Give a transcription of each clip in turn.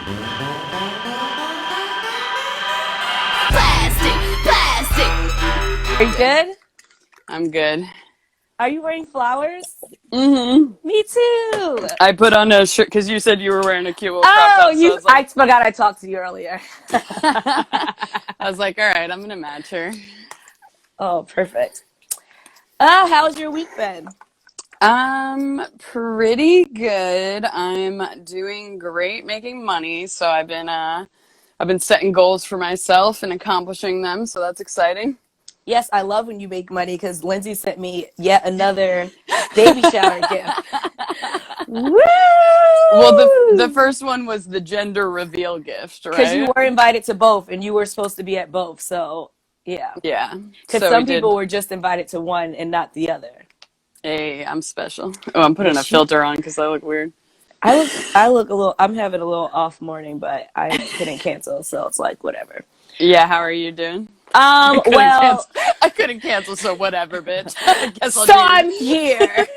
Are you good? I'm good. Are you wearing flowers? Mm-hmm. Me too. I put on a shirt because you said you were wearing a cute little crop Oh, top. So I forgot I talked to you earlier. I was like, all right, I'm gonna match her. Oh, perfect. How's your week been? Pretty good. I'm doing great making money, so I've been setting goals for myself and accomplishing them, so that's exciting. Yes, I love when you make money because Lindsey sent me yet another baby shower gift. Woo! Well, the first one was the gender reveal gift, Because you right? were invited to both and you were supposed to be at both. So, yeah. Yeah. Because So we some people did. were just invited to one and not the other. Hey, I'm special. Oh, I'm putting a Yes, you. filter on because I look weird. I look a little. I'm having a little off morning, but I couldn't cancel, so it's like whatever. Yeah, how are you doing? I couldn't Well, cancel. I couldn't cancel, so whatever, bitch. I guess I'll so do I'm you. here.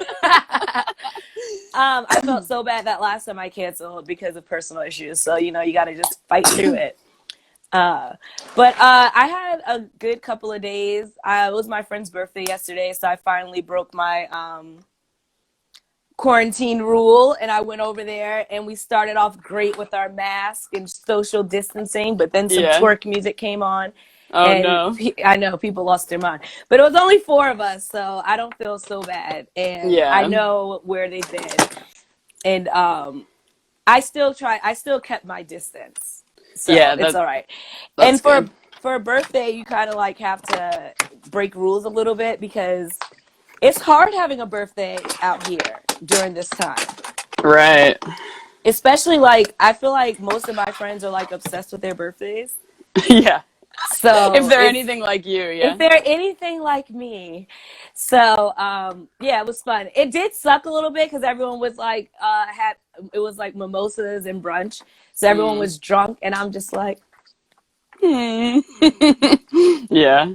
I felt so bad that last time I canceled because of personal issues. So you got to just fight through it. But I had a good couple of days. It was my friend's birthday yesterday, so I finally broke my quarantine rule, and I went over there, and we started off great with our mask and social distancing, but then some Yeah. twerk music came on, Oh and no. I know people lost their mind, but it was only four of us, so I don't feel so bad, and I Yeah. know where they've been, and I still kept my distance, so Yeah, it's all right. that's And good. for a birthday, you kind of like have to break rules a little bit because it's hard having a birthday out here during this time. Right. Especially like I feel like most of my friends are like obsessed with their birthdays. Yeah. If So they're it's anything like you, if yeah. they're anything like me. So yeah, it was fun. It did suck a little bit because everyone was like had it was like mimosas and brunch. So everyone Mm. was drunk and I'm just like, Yeah.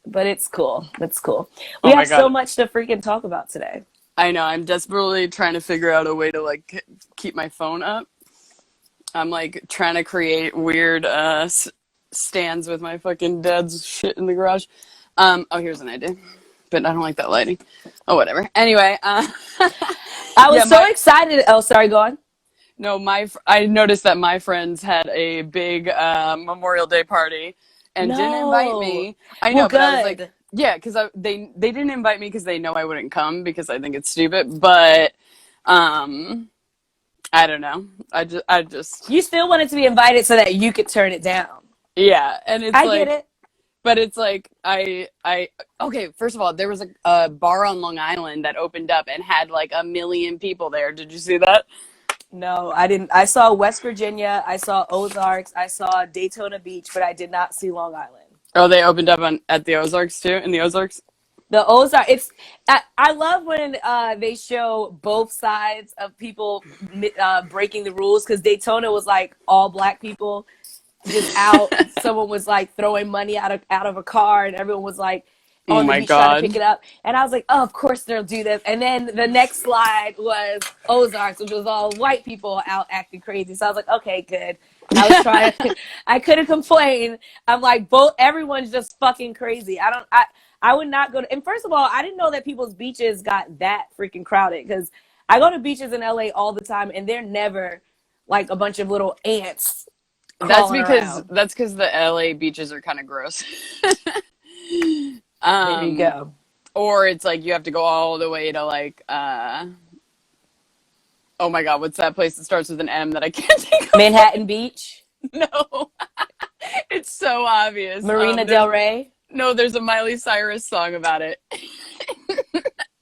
but it's cool. It's cool. We Oh my have so God. much to freaking talk about today. I know. I'm desperately trying to figure out a way to like keep my phone up. I'm like trying to create weird stands with my fucking dad's shit in the garage. Oh, here's an idea, but I don't like that lighting. Oh, whatever. Anyway, I yeah, was so excited. Oh, sorry, go on. no, I noticed that my friends had a big Memorial Day party and didn't invite No. me. I Well, know, but I was like, good. yeah, because they didn't invite me because they know I wouldn't come because I think it's stupid. But um, I don't know. I just You still wanted to be invited so that you could turn it down. yeah, and it's I get like, it. but it's like okay. First of all, there was a bar on Long Island that opened up and had like 1 million people there. Did you see that? No, I didn't. I saw West Virginia. I saw Ozarks. I saw Daytona Beach, but I did not see Long Island. Oh, they opened up at the Ozarks too. In the Ozarks. The Ozark. I love when they show both sides of people breaking the rules because Daytona was like all black people just out. Someone was like throwing money out of a car, and everyone was like Oh on the my beach trying to God. pick it up. And I was like, oh, of course they'll do this. And then the next slide was Ozarks, which was all white people out acting crazy. So I was like, okay, good. I was trying. I couldn't complain. I'm like, everyone's just fucking crazy. I would not go to. And first of all, I didn't know that people's beaches got that freaking crowded because I go to beaches in LA all the time, and they're never like a bunch of little ants crawling around. That's because the LA beaches are kind of gross. There you um, go. or it's like you have to go all the way to like oh my God, what's that place that starts with an M that I can't think of? Manhattan Beach, No, it's so obvious. Marina Del Rey. No, there's a Miley Cyrus song about it.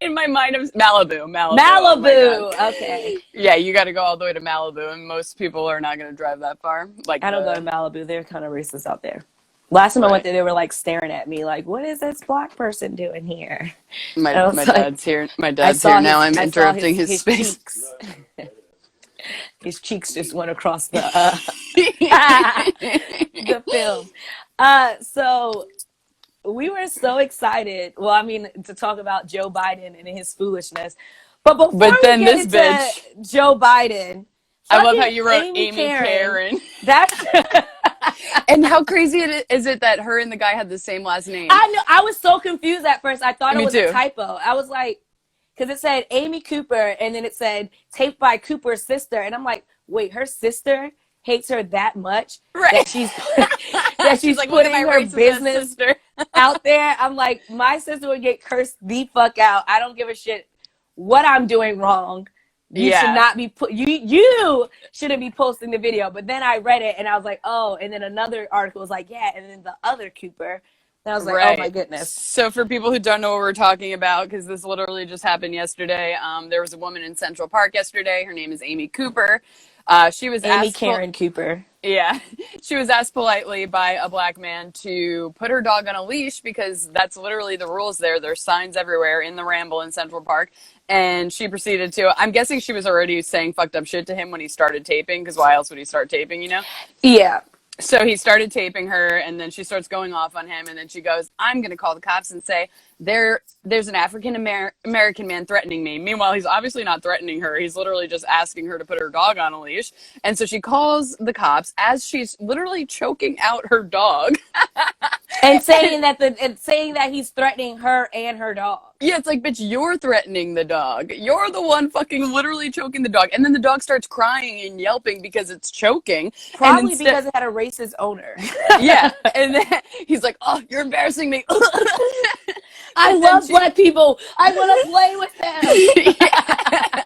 In my mind, it was Malibu. Malibu. Oh my Malibu. God. Okay. Yeah, you got to go all the way to Malibu, and most people are not going to drive that far. Like I don't go to Malibu. They're kind of racist out there. Last time I went right. there, they were like staring at me, like, "What is this black person doing here?" My And I was my like, dad's here. My I dad's saw here now. I'm I saw interrupting his space. cheeks. His cheeks just went across the the film. So we were so excited. Well, I mean, to talk about Joe Biden and his foolishness. But before But we then get this into bitch. Joe Biden, I love how fucking you wrote Amy Amy Karen. Karen. That's And how crazy is it that her and the guy had the same last name? I know. I was so confused at first. I thought it Me was a too. typo. I was like, because it said Amy Cooper, and then it said taped by Cooper's sister, and I'm like, wait, her sister hates her that much that Right. that She's she's like, look at my putting her racist ass business sister. out there. I'm like, my sister would get cursed the fuck out. I don't give a shit what I'm doing wrong. You should Yeah. not be you shouldn't be posting the video. But then I read it and I was like, oh, and then another article was like, yeah, and then the other Cooper. And I was like, oh my Right. goodness. So for people who don't know what we're talking about, because this literally just happened yesterday, there was a woman in Central Park yesterday. Her name is Amy Cooper. She was Amy asked, Karen Cooper. yeah, she was asked politely by a black man to put her dog on a leash because that's literally the rules there. There's signs everywhere in the Ramble in Central Park. And she proceeded to, I'm guessing she was already saying fucked up shit to him when he started taping, because why else would he start taping, you know? Yeah. So he started taping her, and then she starts going off on him, and then she goes, I'm going to call the cops and say, there's an African American man threatening me. Meanwhile, he's obviously not threatening her. He's literally just asking her to put her dog on a leash. And so she calls the cops as she's literally choking out her dog. And saying that he's threatening her and her dog. Yeah, it's like, bitch, you're threatening the dog. You're the one fucking literally choking the dog. And then the dog starts crying and yelping because it's choking. Probably because it had a racist owner. Yeah. And then he's like, oh, you're embarrassing me. I love black people. I want to play with them. Yeah.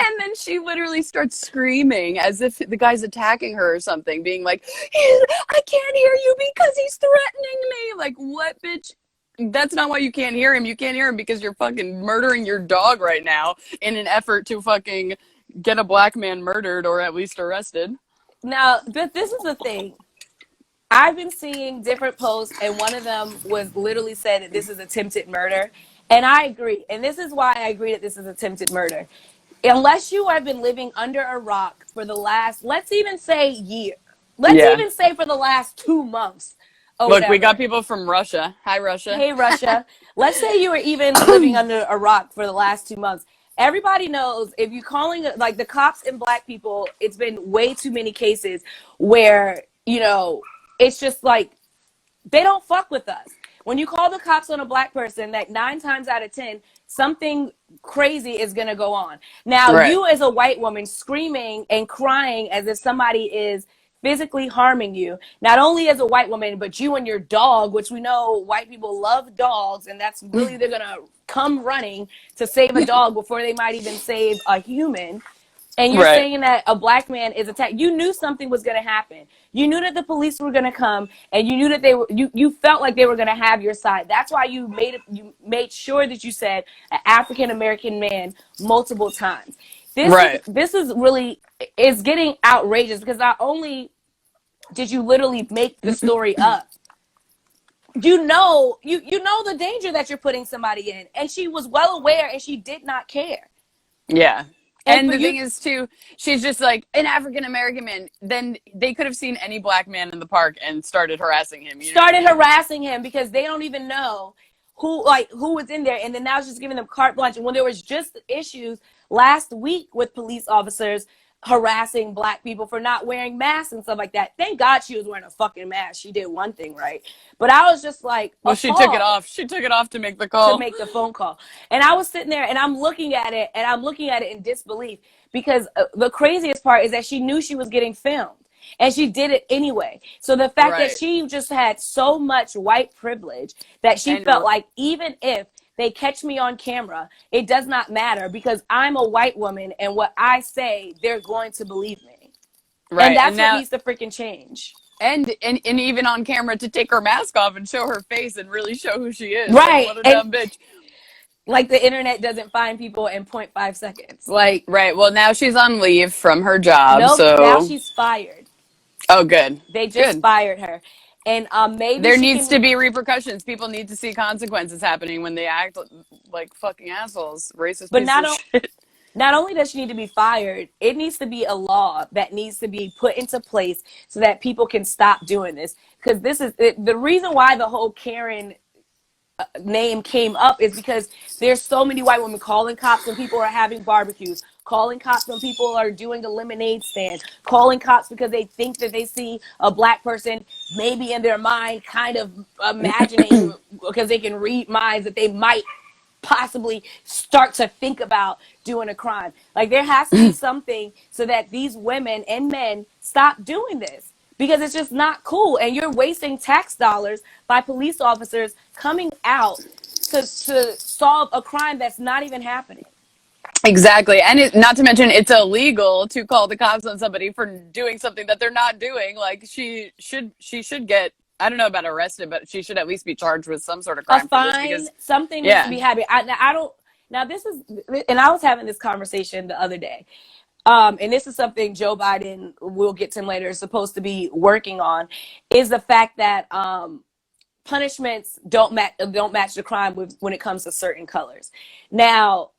And then she literally starts screaming as if the guy's attacking her or something, being like, I can't hear you because he's threatening me. Like, what, bitch? That's not why you can't hear him. You can't hear him because you're fucking murdering your dog right now in an effort to fucking get a black man murdered or at least arrested. Now, this is the thing. I've been seeing different posts, and one of them was literally said that this is attempted murder. And I agree. And this is why I agree that this is attempted murder. Unless you have been living under a rock for the last, let's even say year. Let's Yeah. even say for the last 2 months or Look, we got whatever. people from Russia. Hi, Russia. Hey, Russia. Let's say you were even living under a rock for the last 2 months. Everybody knows if you're calling it like the cops and black people, it's been way too many cases where, it's just like they don't fuck with us. When you call the cops on a black person, like 9 times out of 10, something crazy is going to go on. Now, Right. you as a white woman screaming and crying as if somebody is physically harming you, not only as a white woman, but you and your dog, which we know white people love dogs, and that's really, they're going to come running to save a dog before they might even save a human. And you're Right. saying that a black man is attacked. You knew something was going to happen. You knew that the police were going to come, and you knew that you felt like they were going to have your side. That's why you made sure that you said an African American man multiple times. This is really is getting outrageous because not only did you literally make the story up, you know the danger that you're putting somebody in, and she was well aware, and she did not care. Yeah. And the thing is, too, she's just like, an African American man. Then they could have seen any black man in the park and started harassing him. Harassing him because they don't even know who was in there. And then now it's just giving them carte blanche. And when there was just issues last week with police officers harassing black people for not wearing masks and stuff like that. Thank God she was wearing a fucking mask. She did one thing right. But I was just like, well, she took it off. She took it off to make the call. To make the phone call. And I was sitting there and I'm looking at it in disbelief because the craziest part is that she knew she was getting filmed and she did it anyway. So the fact that she just had so much white privilege that she felt like even if they catch me on camera, it does not matter because I'm a white woman and what I say, they're going to believe me. Right. And that's what needs to freaking change. And even on camera to take her mask off and show her face and really show who she is. Right. Like, what a dumb bitch. Like the internet doesn't find people in 0.5 seconds. Like, right. Well, now she's on leave from her job. Nope, so now she's fired. Oh, good. They just fired her. And maybe there needs to be repercussions. People need to see consequences happening when they act like fucking assholes, racist pieces of shit. Not only does she need to be fired, it needs to be a law that needs to be put into place so that people can stop doing this. Because this is the reason why the whole Karen name came up is because there's so many white women calling cops when people are having barbecues, calling cops when people are doing a lemonade stand, calling cops because they think that they see a black person maybe in their mind kind of imagining, because they can read minds, that they might possibly start to think about doing a crime. Like, there has to be something so that these women and men stop doing this, because it's just not cool. And you're wasting tax dollars by police officers coming out to solve a crime that's not even happening. Exactly. And not to mention, it's illegal to call the cops on somebody for doing something that they're not doing. Like, she should get, I don't know about arrested, but she should at least be charged with some sort of A crime for this fine, because, something needs to yeah. be happening. I don't. Now this is, and I was having this conversation the other day. And this is something Joe Biden, we'll get to him later, is supposed to be working on, is the fact that punishments don't match the crime when it comes to certain colors. Now,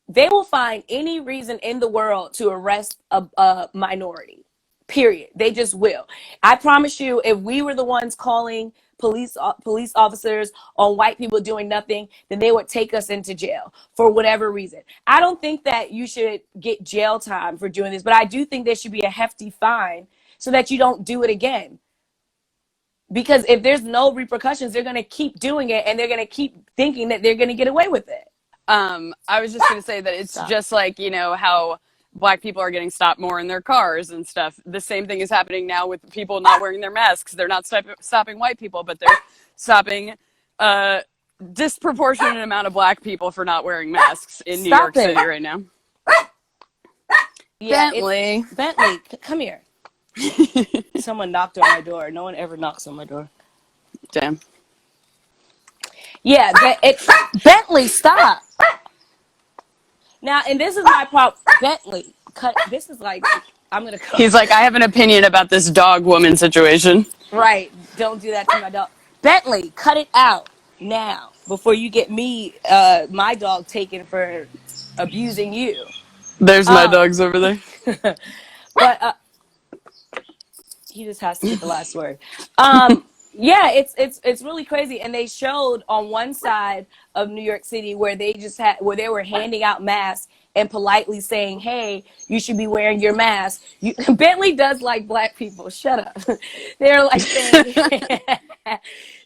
they will find any reason in the world to arrest a minority. Period. They just will. I promise you, if we were the ones calling police officers on white people doing nothing, then they would take us into jail for whatever reason. I don't think that you should get jail time for doing this, but I do think there should be a hefty fine so that you don't do it again. Because if there's no repercussions, they're going to keep doing it, and they're going to keep thinking that they're going to get away with it. I was just going to say that it's just like, how black people are getting stopped more in their cars and stuff. The same thing is happening now with people not wearing their masks. They're not stopping white people, but they're stopping a disproportionate amount of black people for not wearing masks in New York City right now. Yeah, Bentley, come here. Someone knocked on my door. No one ever knocks on my door. Damn. Yeah, Bentley, stop. Now, and this is my problem. Bentley, cut. This is like, I'm going to cut. He's like, I have an opinion about this dog woman situation. Right. Don't do that to my dog. Bentley, cut it out now before you get me, my dog taken for abusing you. There's my dogs over there. But he just has to get the last word. Yeah, it's really crazy. And they showed on one side of New York City where where they were handing out masks and politely saying, "Hey, you should be wearing your mask." Bentley does like black people. Shut up. They're like saying,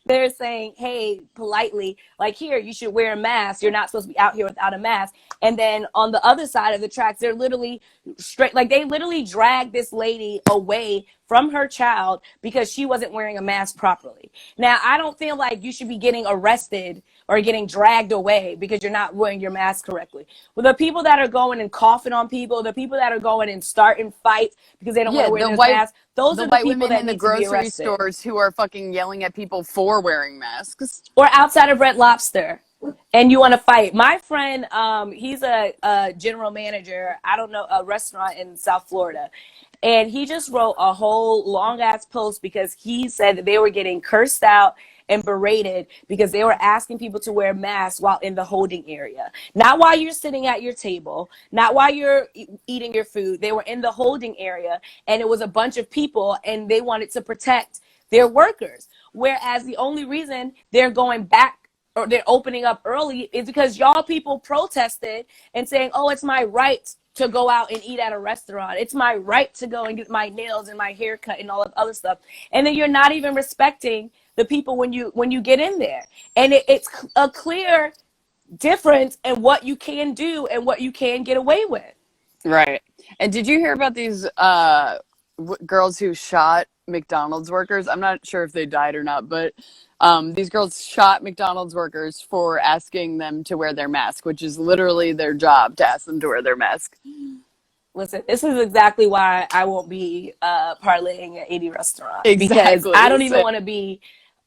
they're saying, "Hey," politely, like, "Here, you should wear a mask. You're not supposed to be out here without a mask." And then on the other side of the tracks, they're literally they literally dragged this lady away from her child because she wasn't wearing a mask properly. Now, I don't feel like you should be getting arrested or getting dragged away because you're not wearing your mask correctly. Well, the people that are going and coughing on people, the people that are going and starting fights because they don't want to wear their mask, those are the people that need to be arrested. The grocery stores who are fucking yelling at people for wearing masks. Or outside of Red Lobster. And you want to fight. My friend, he's a general manager, I don't know, a restaurant in South Florida. And he just wrote a whole long ass post because he said that they were getting cursed out and berated because they were asking people to wear masks while in the holding area. Not while you're sitting at your table, not while you're eating your food. They were in the holding area, and it was a bunch of people, and they wanted to protect their workers. Whereas the only reason they're going back or they're opening up early is because y'all people protested and saying, "Oh, it's my right to go out and eat at a restaurant. It's my right to go and get my nails and my hair cut and all of other stuff." And then you're not even respecting the people when you get in there. And it's a clear difference in what you can do and what you can get away with. Right. And did you hear about these girls who shot McDonald's workers? I'm not sure if they died or not, but these girls shot McDonald's workers for asking them to wear their mask, which is literally their job, to ask them to wear their mask. Listen, this is exactly why I won't be parlaying at any restaurant. Exactly. Because I don't even want to be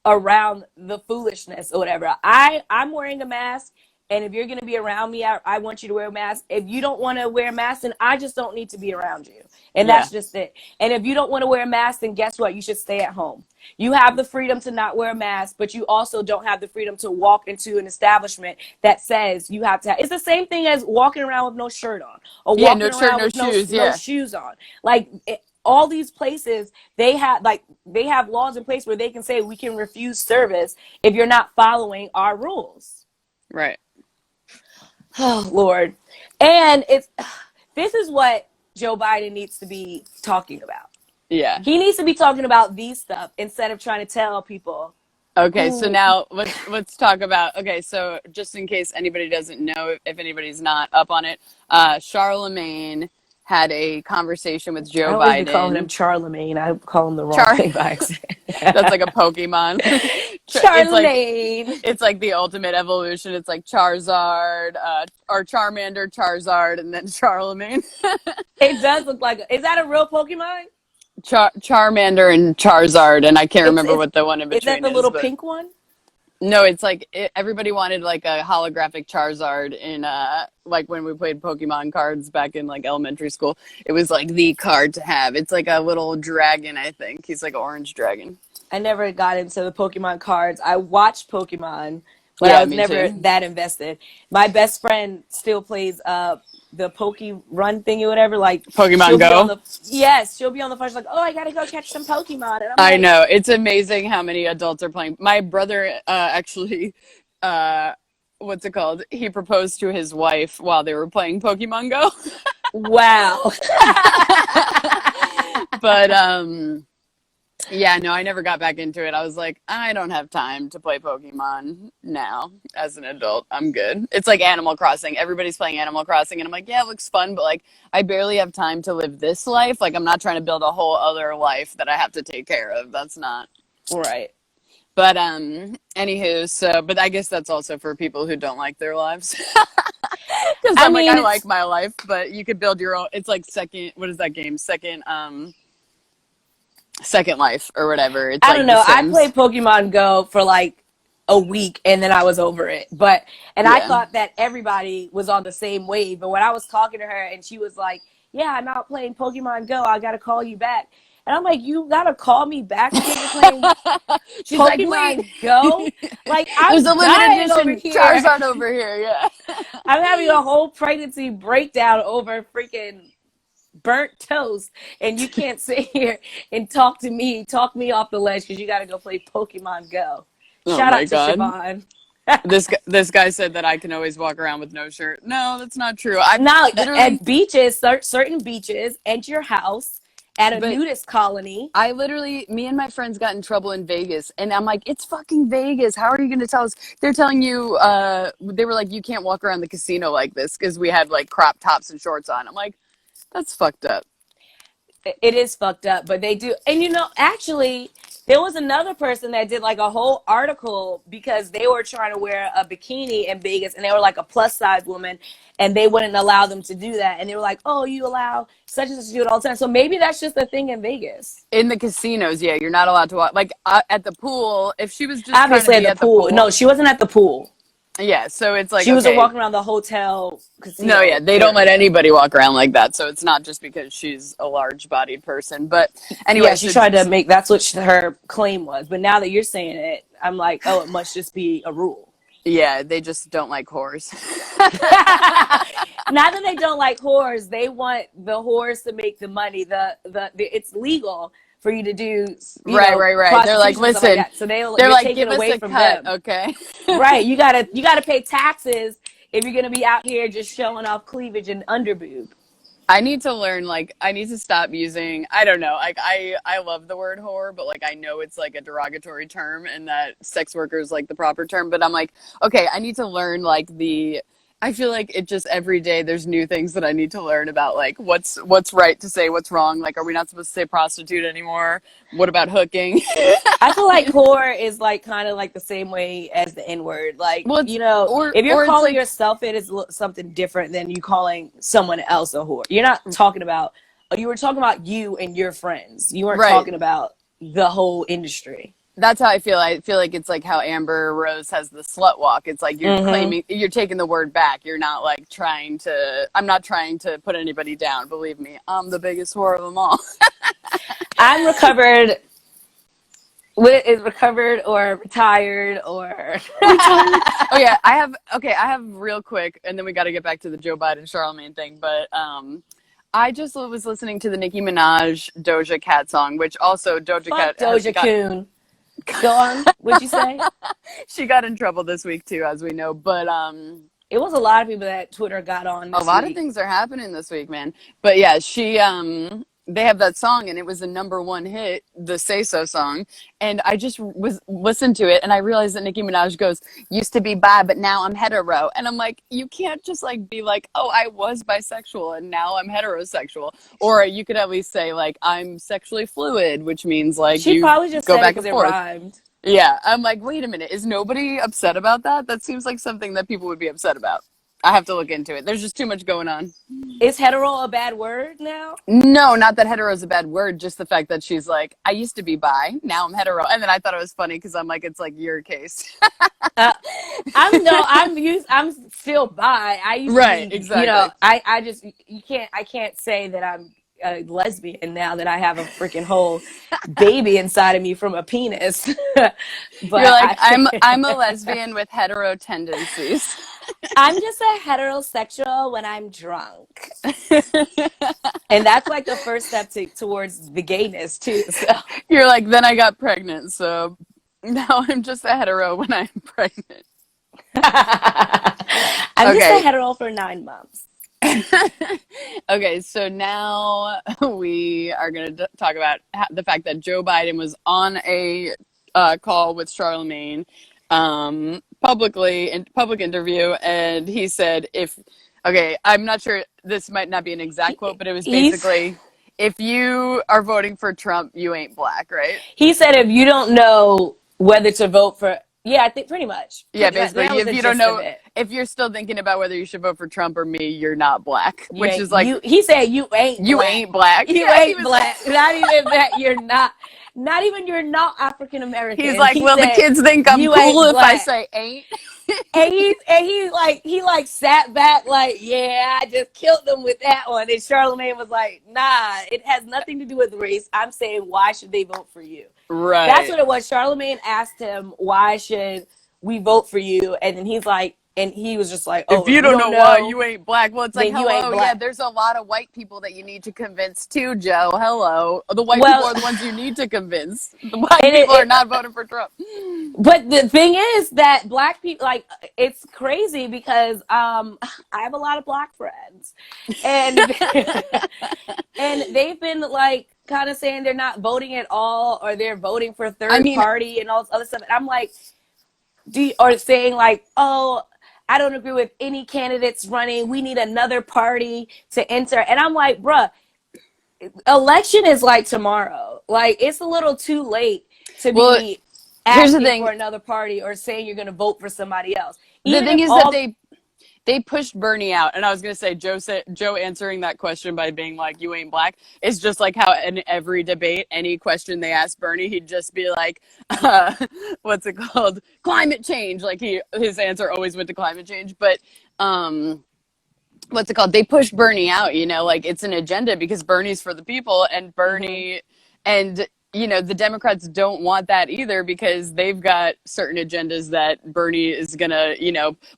around the foolishness or whatever. I'm wearing a mask, and if you're going to be around me, I want you to wear a mask. If you don't want to wear a mask, then I just don't need to be around you. And that's just it. And if you don't want to wear a mask, then guess what? You should stay at home. You have the freedom to not wear a mask, but you also don't have the freedom to walk into an establishment that says you have to have. It's the same thing as walking around with no shirt on or walking around with no shoes on. Like, all these places, they have laws in place where they can say we can refuse service if you're not following our rules. Right. Oh, Lord. And this is what Joe Biden needs to be talking about. Yeah. He needs to be talking about these stuff instead of trying to tell people. Okay, so Who, now let's talk about. Okay, so just in case anybody doesn't know, if anybody's not up on it, Charlemagne had a conversation with I Joe always be calling him Biden. Charlemagne. I call him the wrong Char, thing by accident. that's like a Pokemon. It's like Charlemagne. it's like the ultimate evolution. It's like Charizard, or Charmander, Charizard, and then Charlemagne. It does look like. Is that a real Pokemon? Charmander and Charizard, and I can't remember what the one in Is that between the is, little but pink one? no, it's like everybody wanted like a holographic Charizard in like when we played Pokemon cards back in like elementary school. It was like the card to have. It's like a little dragon, I think. He's like an orange dragon. I never got into the Pokemon cards. I watched Pokemon, but Yeah, I was me never too. that invested. My best friend still plays the Poke Run thingy, whatever. Like she'll Pokemon be on Go. the she'll be on the phone. She's like, oh, I gotta go catch some Pokemon, and I'm I like, know. It's amazing how many adults are playing. My brother actually what's it called? He proposed to his wife while they were playing Pokemon Go. wow. But yeah, no, I never got back into it. I was like, I don't have time to play Pokemon now as an adult. I'm good. It's like Animal Crossing. Everybody's playing Animal Crossing, and I'm like, yeah, it looks fun, but like, I barely have time to live this life. Like, I'm not trying to build a whole other life that I have to take care of. That's not. Right. But anywho, so, but I guess that's also for people who don't like their lives. Because I I'm like, mean, I like my life, but you could build your own. It's like second, what is that game? Second Life or whatever. It's I like don't The know. I Sims. played Pokemon Go for like a week and then I was over it. And I Yeah. thought that everybody was on the same wave. But when I was talking to her and she was like, yeah, I'm out playing Pokemon Go. I got to call you back. And I'm like, you got to call me back because you're playing She's like, Pokemon Go? Like, there's I'm a limited dying over edition here. Charizard over here. Yeah. I'm having a whole pregnancy breakdown over freaking burnt toast, and you can't sit here and talk me off the ledge because you got to go play Pokemon Go. Oh Shout my out to God. Siobhan. This guy said that I can always walk around with no shirt. No, that's not true. I Now, literally, at beaches, certain beaches, at your house, at a but nudist colony. I literally, me and my friends got in trouble in Vegas, and I'm like, it's fucking Vegas. How are you going to tell us? They're telling you, they were like, you can't walk around the casino like this because we had like crop tops and shorts on. I'm like, that's fucked up. It is fucked up, but they do. And actually, there was another person that did like a whole article because they were trying to wear a bikini in Vegas and they were like a plus size woman and they wouldn't allow them to do that. And they were like, oh, you allow such and such to do it all the time. So maybe that's just a thing in Vegas. In the casinos, yeah, you're not allowed to walk. Like at the pool, if she was just trying to Obviously be at at the the pool. pool, No, she wasn't at the pool. yeah. So it's like, She was okay, walking around the hotel casino. no, yeah, they don't let anybody walk around like that. So it's not just because she's a large-bodied person. But anyway, Yeah, she so tried to make that's what her claim was. But now that you're saying it, I'm like, oh, it must just be a rule. yeah, they just don't like whores. Not that they don't like whores, they want the whores to make the money. It's legal for you to do, Right. They're like, prostitution and stuff like listen, that. So they're you're like, taking give us away a from cut, them. okay? Right. You gotta pay taxes if you're gonna be out here just showing off cleavage and underboob. I need to learn, like, I need to stop using, I don't know, like, I love the word whore, but, like, I know it's, like, a derogatory term and that sex worker is, like, the proper term, but I'm like, okay, I need to learn, like, I feel like it just every day there's new things that I need to learn about, like, what's right to say, what's wrong, like, are we not supposed to say prostitute anymore? What about hooking? I feel like whore is like kind of like the same way as the N word. Like, Well, if you're calling like, yourself it is something different than you calling someone else a whore. You're not talking about, you were talking about you and your friends. You weren't right. talking about the whole industry. That's how I feel. I feel like it's like how Amber Rose has the slut walk. It's like you're claiming, you're taking the word back. You're not like I'm not trying to put anybody down. Believe me, I'm the biggest whore of them all. I'm recovered. What is recovered or retired or? Oh yeah, I have real quick, and then we got to get back to the Joe Biden Charlemagne thing. But I just was listening to the Nicki Minaj Doja Cat song, which also Fuck Doja Coon. Go on. What'd you say? She got in trouble this week too, as we know. But It was a lot of people that Twitter got on A this lot of week. things are happening this week, man. But yeah, they have that song and it was a #1 hit, the Say So song. And I just was listened to it and I realized that Nicki Minaj goes, used to be bi, but now I'm hetero. And I'm like, you can't just like be like, oh, I was bisexual and now I'm heterosexual. Or you could at least say like, I'm sexually fluid, which means like She you probably just go said it back because and it forth. rhymed. Yeah, I'm like, wait a minute, is nobody upset about that? That seems like something that people would be upset about. I have to look into it. There's just too much going on. Is hetero a bad word now? No, not that hetero is a bad word, just the fact that she's like, I used to be bi, now I'm hetero. And then I thought it was funny because I'm like, it's like your case. Uh, I'm still bi. I used to Right, be, exactly. I just I can't say that I'm a lesbian now that I have a freaking whole baby inside of me from a penis. You're But like, I I'm a lesbian with hetero tendencies. I'm just a heterosexual when I'm drunk. And that's like the first step towards the gayness too. So You're like, then I got pregnant, so now I'm just a hetero when I'm pregnant. I'm just a Okay. hetero for 9 months. Okay, so now we are going to talk about the fact that Joe Biden was on a call with Charlemagne publicly in public interview, and he said, "If okay, I'm not sure this might not be an exact quote, but it was He's basically, if you are voting for Trump, you ain't black, right?" He said if you don't know whether to vote for, yeah, I think pretty much. Yeah, That basically, was the if you don't gist of know, it. if you're still thinking about whether you should vote for Trump or me, you're not black, You which ain't is like, you. He said you ain't you black. ain't black. You Yeah, he ain't was. black. Not even that you're not. Not even you're not African He's American. like, He well, the said kids think I'm you cool ain't if I black. say ain't. And he like sat back like, yeah, I just killed them with that one. And Charlemagne was like, nah, it has nothing to do with race. I'm saying why should they vote for you? That's Right. what it was. Charlemagne asked him, why should we vote for you? And then he's like, and he was just like, If oh, if you you don't don't know why, know, you ain't black. Well, it's like, then you ain't hello, yeah, black. there's a lot of white people that you need to convince too, Joe. Hello. The white people Well, are the ones you need to convince. The black and people are not voting for Trump. but the thing is that black people, like, it's crazy because I have a lot of black friends, and and they've been like kind of saying they're not voting at all, or they're voting for I third mean, party and all this other stuff. And I'm like, or saying like, oh, I don't agree with any candidates running. We need another party to enter. And I'm like, bruh, election is like tomorrow. Like, it's a little too late to well, be here's the asking thing. for another party or saying you're going to vote for somebody else. The Even thing if is that all they pushed Bernie out, and I was gonna say Joe answering that question by being like, "You ain't black," is just like how in every debate, any question they asked Bernie, he'd just be like, "What's it called? Climate change." Like his answer always went to climate change, but what's it called? They pushed Bernie out, like it's an agenda because Bernie's for the people and mm-hmm. Bernie and the Democrats don't want that either because they've got certain agendas that Bernie is gonna,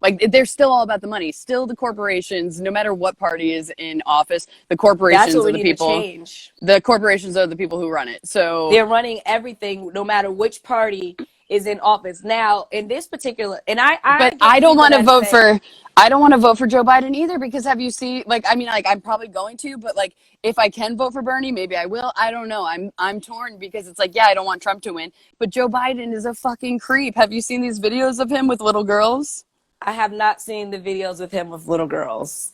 like they're still all about the money. Still the corporations, no matter what party is in office, the That's corporations what are we the need to people. change. The corporations are the people who run it. So They're running everything, no matter which party is in office. Now, in this particular, and I but get people that say, I don't want to vote for Joe Biden either because have you seen like I mean like I'm probably going to but like if I can vote for Bernie maybe I will. I don't know. I'm torn because it's like yeah, I don't want Trump to win, but Joe Biden is a fucking creep. Have you seen these videos of him with little girls? I have not seen the videos with him with little girls.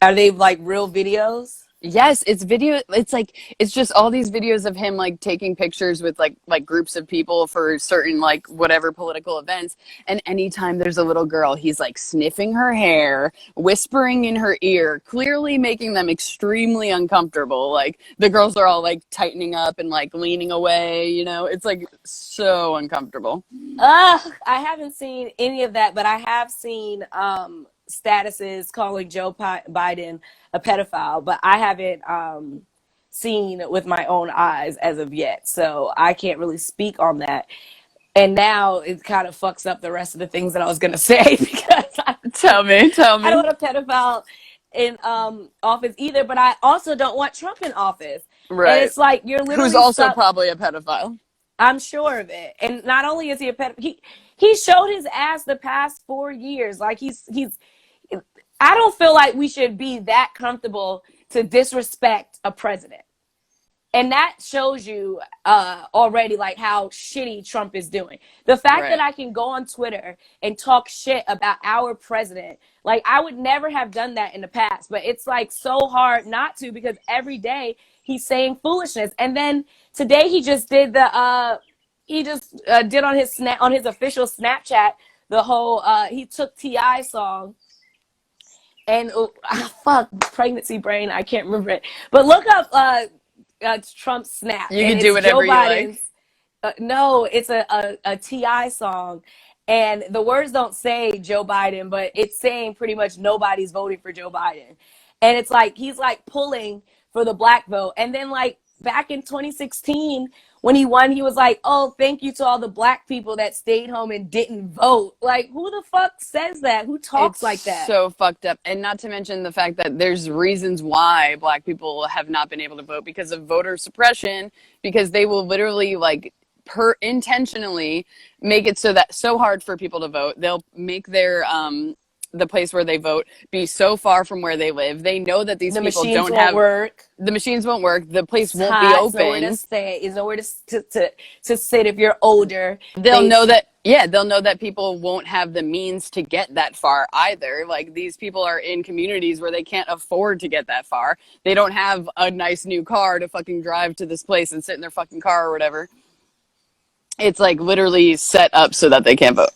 Are they like real videos? Yes, it's video. It's like it's just all these videos of him like taking pictures with like groups of people for certain like whatever political events. And anytime there's a little girl, he's like sniffing her hair, whispering in her ear, clearly making them extremely uncomfortable. Like the girls are all like tightening up and like leaning away. It's like so uncomfortable. I haven't seen any of that, but I have seen statuses calling Joe Biden a pedophile, but I haven't seen with my own eyes as of yet. So I can't really speak on that. And now it kind of fucks up the rest of the things that I was going to say because Tell me, tell I don't me. want a pedophile in office either, but I also don't want Trump in office. And Right. it's like you're Who's literally also stuck. probably a pedophile. I'm sure of it. And not only is he a pedophile, he showed his ass the past 4 years. Like I don't feel like we should be that comfortable to disrespect a president. And that shows you already like how shitty Trump is doing. The fact that Right. I can go on Twitter and talk shit about our president, like I would never have done that in the past, but it's like so hard not to because every day he's saying foolishness. And then today he just did did on his official Snapchat the whole he took Ti song and fuck pregnancy brain, I can't remember it, but look up Trump's snap, You and can do it's Joe whatever you like. Biden's. No, it's a Ti song, and the words don't say Joe Biden, but it's saying pretty much nobody's voting for Joe Biden, and it's like he's like pulling for the black vote, and then like back in 2016 when he won, he was like, "Oh, thank you to all the black people that stayed home and didn't vote." Like, who the fuck says that? Who talks It's like that? so fucked up. And not to mention the fact that there's reasons why black people have not been able to vote because of voter suppression, because they will literally like intentionally make it so hard for people to vote. They'll make their the place where they vote be so far from where they live. They know that these The people machines don't won't have work. the machines won't work. The place It's won't be hot. It's nowhere to open. stay. It's nowhere to sit if you're older. They'll know that, yeah, they'll know that people won't have the means to get that far either. Like these people are in communities where they can't afford to get that far. They don't have a nice new car to fucking drive to this place and sit in their fucking car or whatever. It's like literally set up so that they can't vote.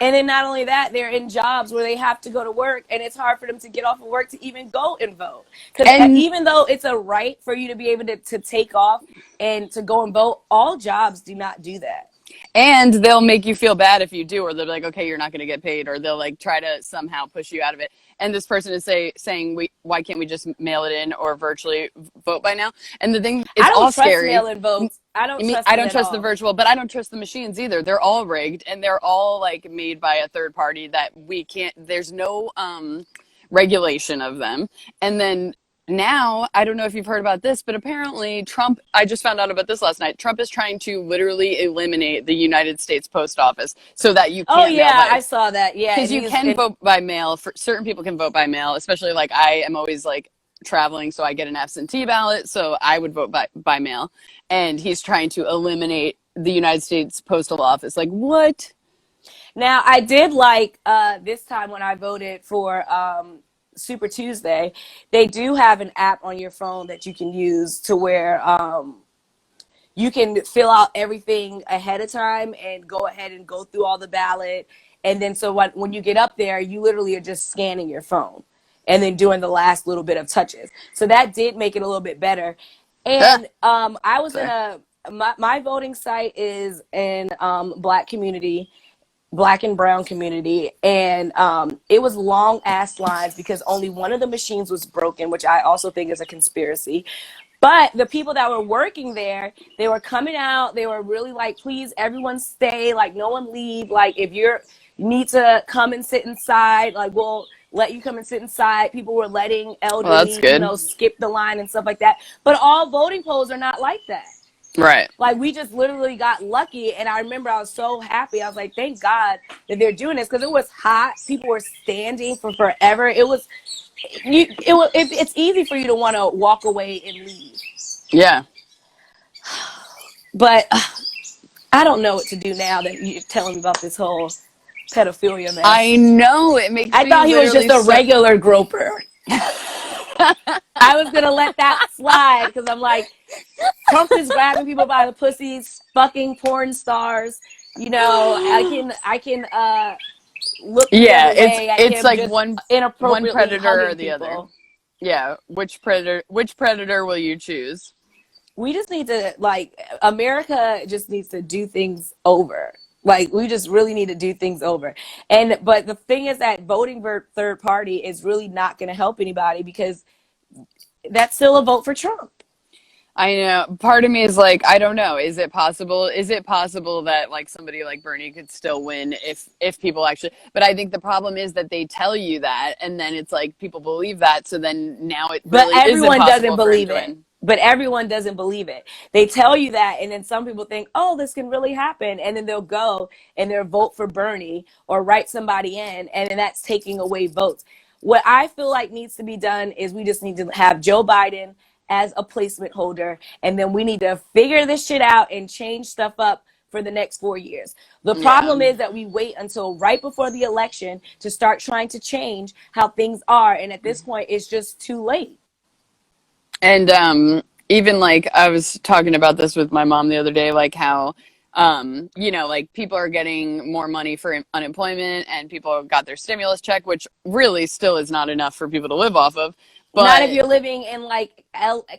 And then not only that, they're in jobs where they have to go to work, and it's hard for them to get off of work to even go and vote. Because And even though it's a right for you to be able to take off and to go and vote, all jobs do not do that. And they'll make you feel bad if you do, or they'll be like, okay, you're not going to get paid, or they'll like try to somehow push you out of it. And this person is saying, why can't we just mail it in or virtually vote by now? And the thing is I don't all trust scary. mail-in votes. I don't trust I it don't at trust the all. virtual, but I don't trust the machines either. They're all rigged and they're all like made by a third party that we can't, there's no regulation of them. And then now, I don't know if you've heard about this, but apparently Trump, I just found out about this last night. Trump is trying to literally eliminate the United States Post Office so that you Oh can't mail yeah, I votes. saw that. Yeah, Because you can vote by mail. For certain people can vote by mail, especially like I am always like traveling, so I get an absentee ballot, so I would vote by mail. And he's trying to eliminate the United States Postal Office. Like, what? Now I did like this time when I voted for Super Tuesday, they do have an app on your phone that you can use to where you can fill out everything ahead of time and go ahead and go through all the ballot. And then so when you get up there, you literally are just scanning your phone and then doing the last little bit of touches. So that did make it a little bit better. And I was in Sorry. my voting site is in black and brown community, and it was long ass lines because only one of the machines was broken, which I also think is a conspiracy. But the people that were working there, they were coming out, they were really like, please everyone stay, like no one leave, like if you need to come and sit inside, like we'll let you come and sit inside. People were letting Well, that's elderly, good. skip the line and stuff like that, but all voting polls are not like that. Right. Like we just literally got lucky, and I remember I was so happy. I was like, thank God that they're doing this, because it was hot. People were standing for forever. It's easy for you to want to walk away and leave. Yeah. But I don't know what to do now that you're telling me about this whole pedophilia mess. I know. It makes I me thought he was just literally a regular groper. I was gonna let that slide because I'm like, Trump is grabbing people by the pussies, fucking porn stars. I can look the Yeah, other way at it's him like just one inappropriately predator or hugging the people. other. Yeah, which predator will you choose? We just need to, like, America just needs to do things over. Like, we just really need to do things over. But the thing is that voting for third party is really not going to help anybody, because that's still a vote for Trump. I know. Part of me is like, I don't know. Is it possible? Is it possible that like somebody like Bernie could still win if people actually? But I think the problem is that they tell you that, and then it's like people believe that. So then now it really is Everyone doesn't impossible for him believe to it. win. But everyone doesn't believe it. They tell you that, and then some people think, oh, this can really happen. And then they'll go and they'll vote for Bernie or write somebody in, and then that's taking away votes. What I feel like needs to be done is we just need to have Joe Biden as a placement holder, and then we need to figure this shit out and change stuff up for the next 4 years. The Yeah. problem is that we wait until right before the election to start trying to change how things are, and at this point, it's just too late. And even like I was talking about this with my mom the other day, like how you know, like people are getting more money for unemployment and people got their stimulus check, which really still is not enough for people to live off of. Not if But you're living in like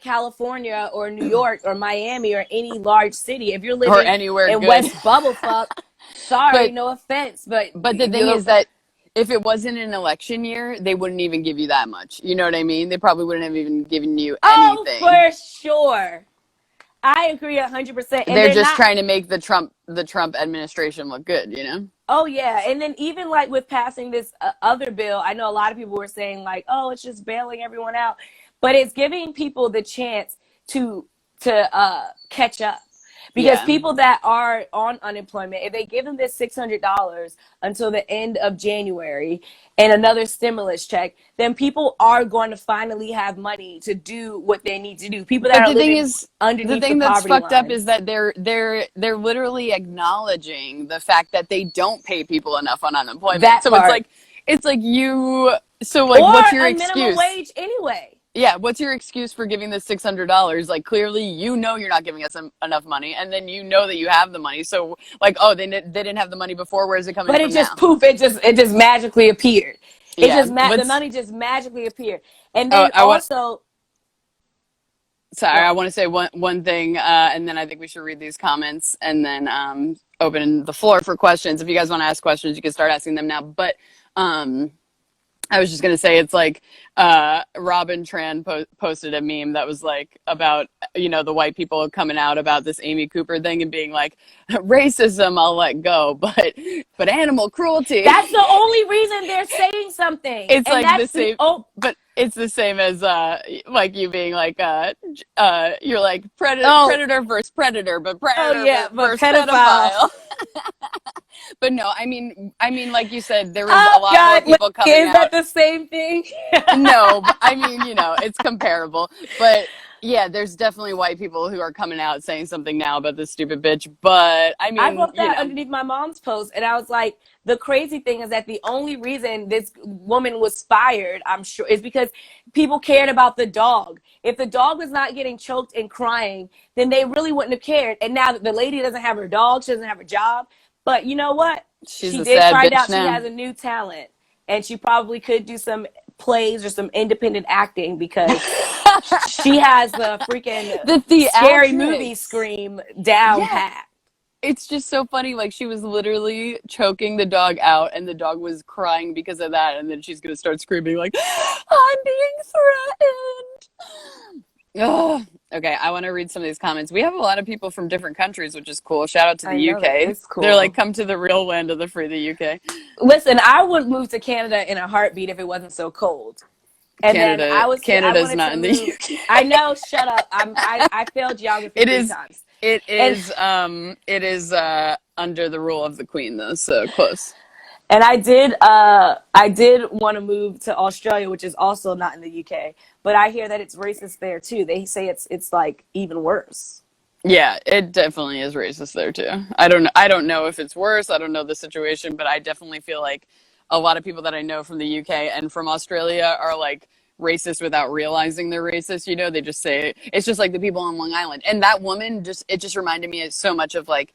California or New York or Miami or any large city. If you're or living anywhere in good. West Bubblefuck, sorry, But no offense, but the thing is that if it wasn't an election year, they wouldn't even give you that much. You know what I mean? They probably wouldn't have even given you oh, anything. for sure. I agree 100%. And They're they're just not. trying to make the Trump administration look good, you know? Oh yeah, and then even like with passing this other bill, I know a lot of people were saying like, "Oh, it's just bailing everyone out," but it's giving people the chance to catch up. Because Yeah. people that are on unemployment, if they give them this $600 until the end of January and another stimulus check, then people are going to finally have money to do what they need to do. People that But are the thing living is, the underneath the thing that's poverty fucked up is lines. that they're literally acknowledging the fact that they don't pay people enough on unemployment. That So part. it's like you so like Or what's your a minimum excuse? wage anyway. Yeah, what's your excuse for giving this $600? Like clearly you know you're not giving us enough money and then you know that you have the money. So like oh they didn't have the money before, where's it coming But it from just now? poof, it just magically appeared. It Yeah, just the let's money just magically appeared. And oh then I want also sorry, go. I want to say one thing, and then I think we should read these comments and then open the floor for questions. If you guys want to ask questions, you can start asking them now. But um, I was just gonna say it's like Robin Tran posted a meme that was like about you know the white people coming out about this Amy Cooper thing and being like racism I'll let go, but animal cruelty. That's the only reason they're saying something. It's And like the that's the same, oh but it's the same as like you being like you're like oh predator versus predator, but oh predator yeah, but versus pedophile. pedophile. But no, I mean, like you said, there was a Oh lot more God, people coming is that out. the same thing? No, but I mean, you know, it's comparable. But yeah, there's definitely white people who are coming out saying something now about this stupid bitch. But I I mean, wrote you that know, underneath my mom's post, and I was like, the crazy thing is that the only reason this woman was fired, I'm sure, is because people cared about the dog. If the dog was not getting choked and crying, then they really wouldn't have cared. And now that the lady doesn't have her dog, she doesn't have her job. But you know what? she's She a did sad find bitch out she now. has a new talent, and she probably could do some plays or some independent acting because she has the freaking The scary movie theatrics. scream down Yeah, pat. it's just so funny. Like she was literally choking the dog out, and the dog was crying because of that. And then she's gonna start screaming like, "I'm being threatened." Ugh. Okay, I want to read some of these comments. We have a lot of people from different countries, which is cool. Shout out to the I know that UK. it's They're like, cool. come to the real land of the free, the UK. Listen, I would move to Canada in a heartbeat if it wasn't so cold. And then I Canada's wanted not to in the move. UK. I know, shut up. I failed geography It three is, times. And it is under the rule of the Queen though, so close. and I did want to move to Australia, which is also not in the UK, but I hear that it's racist there too. They say it's like even worse. Yeah, it definitely is racist there too. I don't know if it's worse. I don't know the situation, but I definitely feel like a lot of people that I know from the UK and from Australia are like racist without realizing they're racist. You know, they just say it's just like the people on Long Island. And that woman just it just reminded me so much of like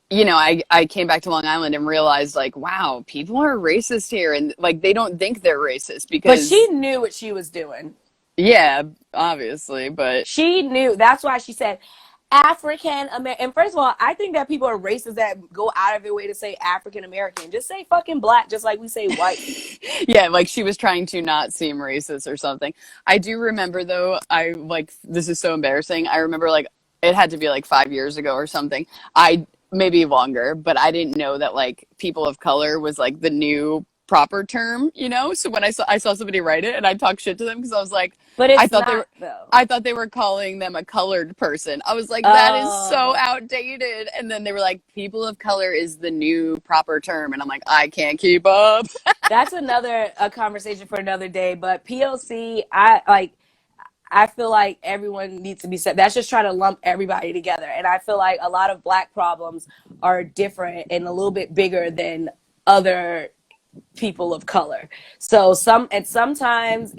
you know, I came back to Long Island and realized like, wow, people are racist here and like they don't think they're racist But she because knew what she was doing. yeah, obviously, but She knew. That's why she said African American. And first of all, I think that people are racist that go out of their way to say African American. Just say fucking black, just like we say white. yeah, like she was trying to not seem racist or something. I do remember though, I like this is so embarrassing. I remember like it had to be like 5 years ago or something. I maybe longer, but I didn't know that like people of color was like the new proper term, you know? So when I saw somebody write it and I talked shit to them because I was like, But I it's thought they not were though. I thought they were calling them a colored person. I was like, that is so Oh, outdated. And then they were like, people of color is the new proper term. And I'm like, I can't keep up. that's another a conversation for another day. But POC, I feel like everyone needs to be set. That's just trying to lump everybody together. And I feel like a lot of black problems are different and a little bit bigger than other people of color. So sometimes,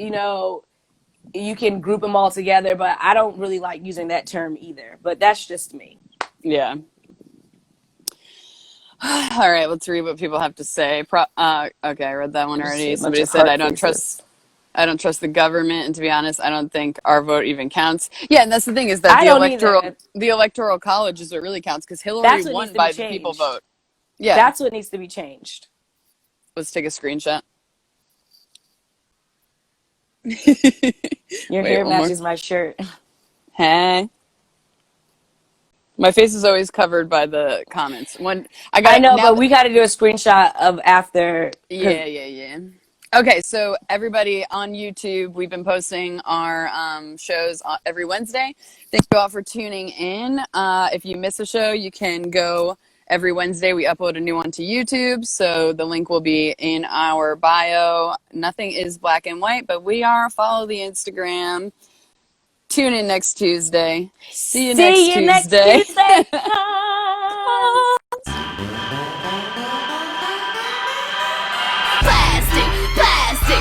you can group them all together, but I don't really like using that term either. But that's just me. Yeah. All right, let's read what people have to say. Okay, I read that one Just see already. a bunch Somebody of said, heart faces. I don't trust the government, and to be honest, I don't think our vote even counts. Yeah, and that's the thing is that I don't either. the electoral college is what really counts because Hillary That's what needs won to be by the people changed. vote. Yeah, That's what needs to be changed. let's take a screenshot. Your Wait, hair one more. matches my shirt. Hey. My face is always covered by the comments. When I I got it know, now. but we got to do a screenshot of after because Yeah. Okay, so everybody on YouTube, we've been posting our shows every Wednesday. Thank you all for tuning in. If you miss a show, you can go every Wednesday. We upload a new one to YouTube, so the link will be in our bio. Nothing is black and white, but we are. Follow the Instagram. Tune in next Tuesday. See you next see you next Tuesday. Tuesday.